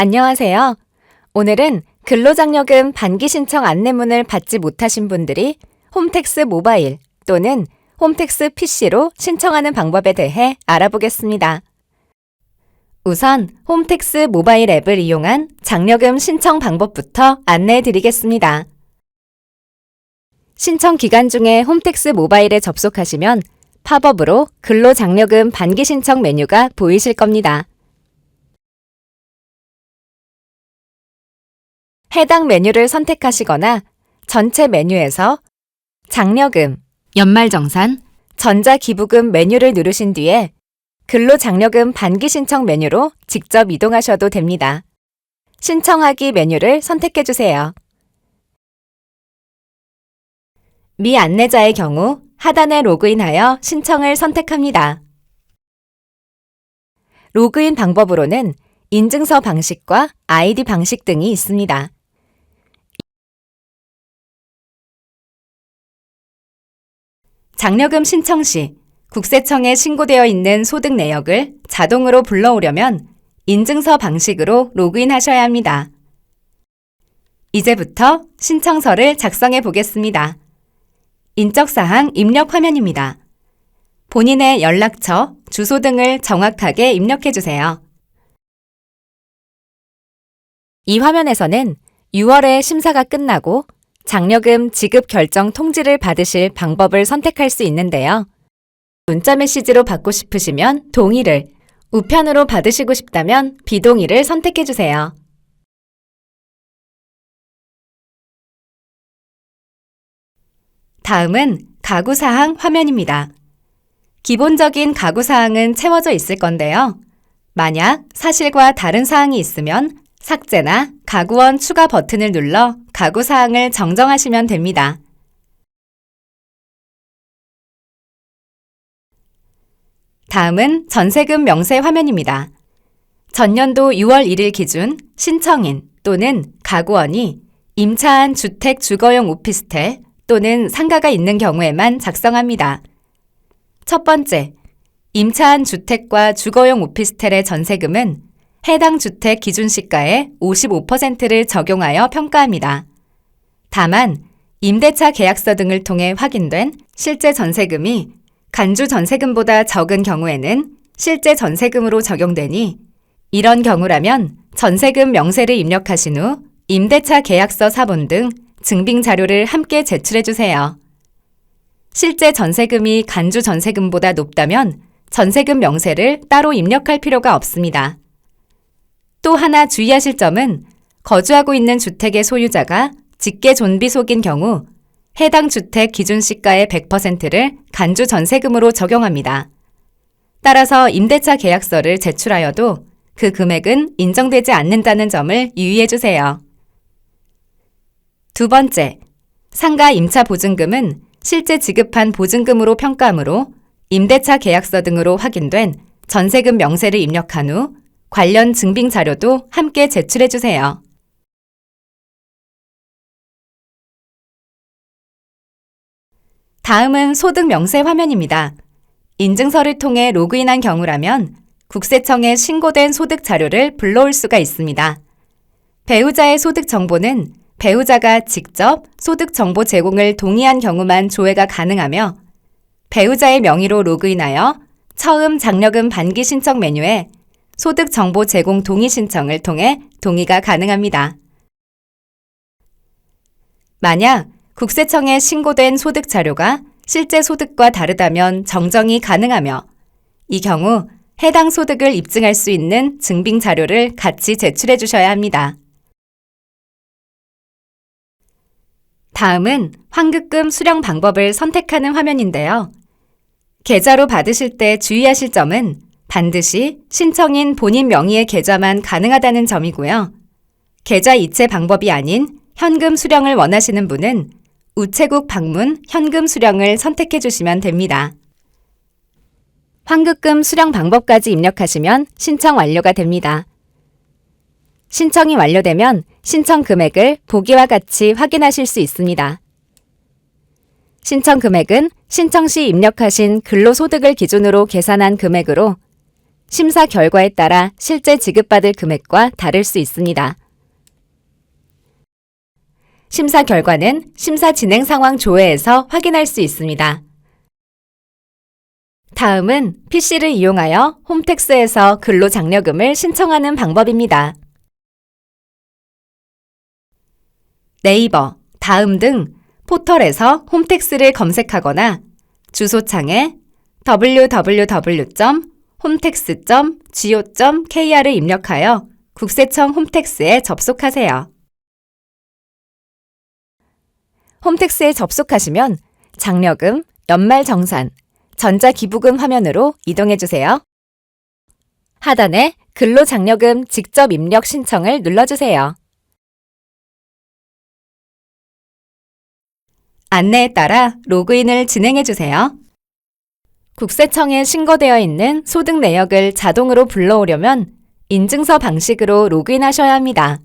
안녕하세요. 오늘은 근로장려금 반기 신청 안내문을 받지 못하신 분들이 홈택스 모바일 또는 홈택스 PC로 신청하는 방법에 대해 알아보겠습니다. 우선 홈택스 모바일 앱을 이용한 장려금 신청 방법부터 안내해 드리겠습니다. 신청 기간 중에 홈택스 모바일에 접속하시면 팝업으로 근로장려금 반기 신청 메뉴가 보이실 겁니다. 해당 메뉴를 선택하시거나 전체 메뉴에서 장려금, 연말정산, 전자기부금 메뉴를 누르신 뒤에 근로장려금 반기 신청 메뉴로 직접 이동하셔도 됩니다. 신청하기 메뉴를 선택해주세요. 미 안내자의 경우 하단에 로그인하여 신청을 선택합니다. 로그인 방법으로는 인증서 방식과 아이디 방식 등이 있습니다. 장려금 신청 시 국세청에 신고되어 있는 소득 내역을 자동으로 불러오려면 인증서 방식으로 로그인하셔야 합니다. 이제부터 신청서를 작성해 보겠습니다. 인적사항 입력 화면입니다. 본인의 연락처, 주소 등을 정확하게 입력해 주세요. 이 화면에서는 6월에 심사가 끝나고 장려금 지급 결정 통지를 받으실 방법을 선택할 수 있는데요. 문자 메시지로 받고 싶으시면 동의를, 우편으로 받으시고 싶다면 비동의를 선택해 주세요. 다음은 가구사항 화면입니다. 기본적인 가구사항은 채워져 있을 건데요. 만약 사실과 다른 사항이 있으면 삭제나 가구원 추가 버튼을 눌러 가구사항을 정정하시면 됩니다. 다음은 전세금 명세 화면입니다. 전년도 6월 1일 기준 신청인 또는 가구원이 임차한 주택 주거용 오피스텔 또는 상가가 있는 경우에만 작성합니다. 첫 번째, 임차한 주택과 주거용 오피스텔의 전세금은 해당 주택 기준시가의 55%를 적용하여 평가합니다. 다만 임대차 계약서 등을 통해 확인된 실제 전세금이 간주 전세금보다 적은 경우에는 실제 전세금으로 적용되니 이런 경우라면 전세금 명세를 입력하신 후 임대차 계약서 사본 등 증빙 자료를 함께 제출해 주세요. 실제 전세금이 간주 전세금보다 높다면 전세금 명세를 따로 입력할 필요가 없습니다. 또 하나 주의하실 점은 거주하고 있는 주택의 소유자가 직계 존비속인 경우 해당 주택 기준시가의 100%를 간주 전세금으로 적용합니다. 따라서 임대차 계약서를 제출하여도 그 금액은 인정되지 않는다는 점을 유의해 주세요. 두 번째, 상가 임차 보증금은 실제 지급한 보증금으로 평가하므로 임대차 계약서 등으로 확인된 전세금 명세를 입력한 후 관련 증빙 자료도 함께 제출해 주세요. 다음은 소득 명세 화면입니다. 인증서를 통해 로그인한 경우라면 국세청에 신고된 소득 자료를 불러올 수가 있습니다. 배우자의 소득 정보는 배우자가 직접 소득 정보 제공을 동의한 경우만 조회가 가능하며 배우자의 명의로 로그인하여 처음 장려금 반기 신청 메뉴에 소득 정보 제공 동의 신청을 통해 동의가 가능합니다. 만약 국세청에 신고된 소득 자료가 실제 소득과 다르다면 정정이 가능하며 이 경우 해당 소득을 입증할 수 있는 증빙 자료를 같이 제출해 주셔야 합니다. 다음은 환급금 수령 방법을 선택하는 화면인데요. 계좌로 받으실 때 주의하실 점은 반드시 신청인 본인 명의의 계좌만 가능하다는 점이고요. 계좌 이체 방법이 아닌 현금 수령을 원하시는 분은 우체국 방문 현금 수령을 선택해 주시면 됩니다. 환급금 수령 방법까지 입력하시면 신청 완료가 됩니다. 신청이 완료되면 신청 금액을 보기와 같이 확인하실 수 있습니다. 신청 금액은 신청 시 입력하신 근로소득을 기준으로 계산한 금액으로 심사 결과에 따라 실제 지급받을 금액과 다를 수 있습니다. 심사 결과는 심사 진행 상황 조회에서 확인할 수 있습니다. 다음은 PC를 이용하여 홈택스에서 근로장려금을 신청하는 방법입니다. 네이버, 다음 등 포털에서 홈택스를 검색하거나 주소창에 www.hometax.go.kr을 입력하여 국세청 홈택스에 접속하세요. 홈택스에 접속하시면 장려금, 연말정산, 전자기부금 화면으로 이동해주세요. 하단에 근로장려금 직접 입력 신청을 눌러주세요. 안내에 따라 로그인을 진행해주세요. 국세청에 신고되어 있는 소득 내역을 자동으로 불러오려면 인증서 방식으로 로그인하셔야 합니다.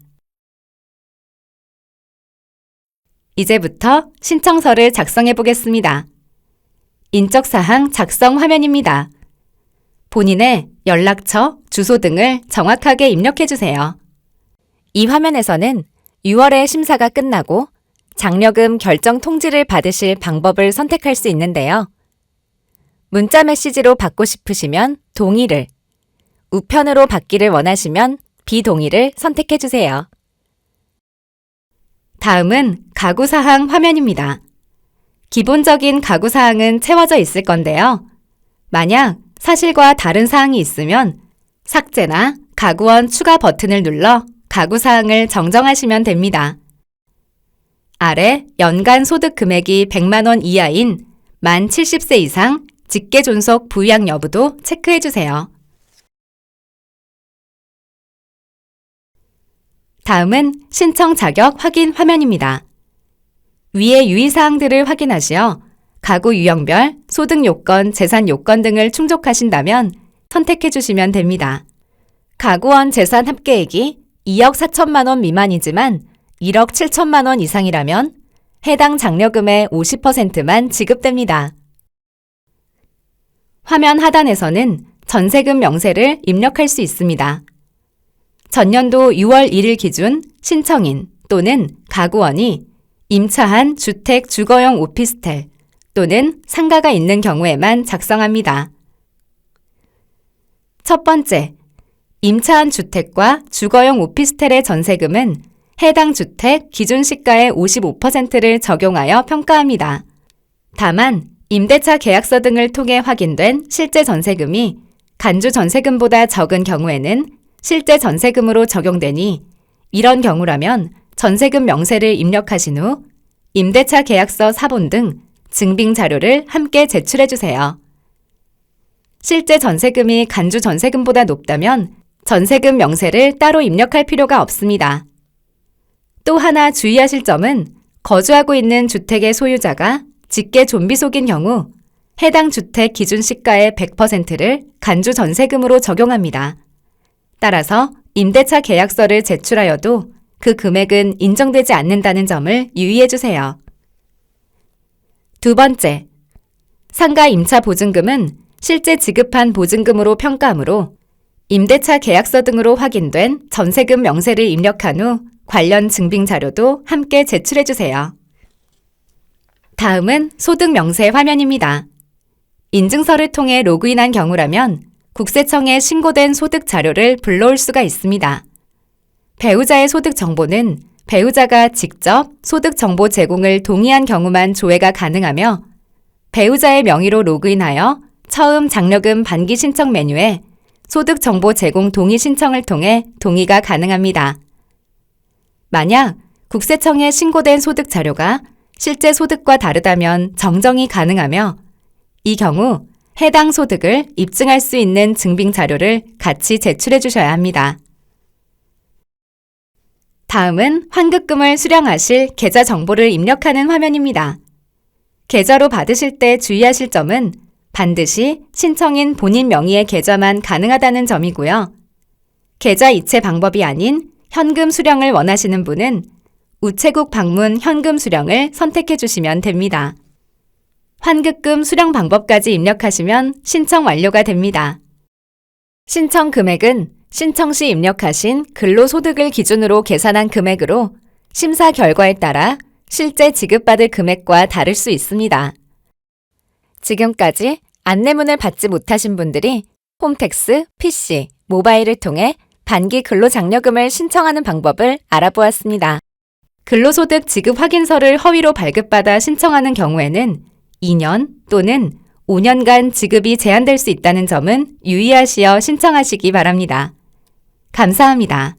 이제부터 신청서를 작성해 보겠습니다. 인적사항 작성 화면입니다. 본인의 연락처, 주소 등을 정확하게 입력해 주세요. 이 화면에서는 6월에 심사가 끝나고 장려금 결정 통지를 받으실 방법을 선택할 수 있는데요. 문자 메시지로 받고 싶으시면 동의를, 우편으로 받기를 원하시면 비동의를 선택해 주세요. 다음은 가구사항 화면입니다. 기본적인 가구사항은 채워져 있을 건데요. 만약 사실과 다른 사항이 있으면 삭제나 가구원 추가 버튼을 눌러 가구사항을 정정하시면 됩니다. 아래 연간 소득 금액이 100만 원 이하인 만 70세 이상 직계존속 부양 여부도 체크해 주세요. 다음은 신청 자격 확인 화면입니다. 위의 유의사항들을 확인하시어 가구 유형별, 소득 요건, 재산 요건 등을 충족하신다면 선택해 주시면 됩니다. 가구원 재산 합계액이 2억 4천만 원 미만이지만 1억 7천만 원 이상이라면 해당 장려금의 50%만 지급됩니다. 화면 하단에서는 전세금 명세를 입력할 수 있습니다. 전년도 6월 1일 기준 신청인 또는 가구원이 임차한 주택 주거용 오피스텔 또는 상가가 있는 경우에만 작성합니다. 첫 번째, 임차한 주택과 주거용 오피스텔의 전세금은 해당 주택 기준 시가의 55%를 적용하여 평가합니다. 다만 임대차 계약서 등을 통해 확인된 실제 전세금이 간주 전세금보다 적은 경우에는 실제 전세금으로 적용되니 이런 경우라면 전세금 명세를 입력하신 후 임대차 계약서 사본 등 증빙 자료를 함께 제출해 주세요. 실제 전세금이 간주 전세금보다 높다면 전세금 명세를 따로 입력할 필요가 없습니다. 또 하나 주의하실 점은 거주하고 있는 주택의 소유자가 직계 존비속인 경우 해당 주택 기준 시가의 100%를 간주 전세금으로 적용합니다. 따라서 임대차 계약서를 제출하여도 그 금액은 인정되지 않는다는 점을 유의해 주세요. 두 번째, 상가 임차 보증금은 실제 지급한 보증금으로 평가하므로 임대차 계약서 등으로 확인된 전세금 명세를 입력한 후 관련 증빙 자료도 함께 제출해 주세요. 다음은 소득 명세 화면입니다. 인증서를 통해 로그인한 경우라면 국세청에 신고된 소득 자료를 불러올 수가 있습니다. 배우자의 소득 정보는 배우자가 직접 소득 정보 제공을 동의한 경우만 조회가 가능하며 배우자의 명의로 로그인하여 처음 장려금 반기 신청 메뉴에 소득 정보 제공 동의 신청을 통해 동의가 가능합니다. 만약 국세청에 신고된 소득 자료가 실제 소득과 다르다면 정정이 가능하며 이 경우 해당 소득을 입증할 수 있는 증빙 자료를 같이 제출해 주셔야 합니다. 다음은 환급금을 수령하실 계좌 정보를 입력하는 화면입니다. 계좌로 받으실 때 주의하실 점은 반드시 신청인 본인 명의의 계좌만 가능하다는 점이고요. 계좌 이체 방법이 아닌 현금 수령을 원하시는 분은 우체국 방문 현금 수령을 선택해 주시면 됩니다. 환급금 수령 방법까지 입력하시면 신청 완료가 됩니다. 신청 금액은 신청 시 입력하신 근로소득을 기준으로 계산한 금액으로 심사 결과에 따라 실제 지급받을 금액과 다를 수 있습니다. 지금까지 안내문을 받지 못하신 분들이 홈택스, PC, 모바일을 통해 반기 근로장려금을 신청하는 방법을 알아보았습니다. 근로소득 지급 확인서를 허위로 발급받아 신청하는 경우에는 2년 또는 5년간 지급이 제한될 수 있다는 점은 유의하시어 신청하시기 바랍니다. 감사합니다.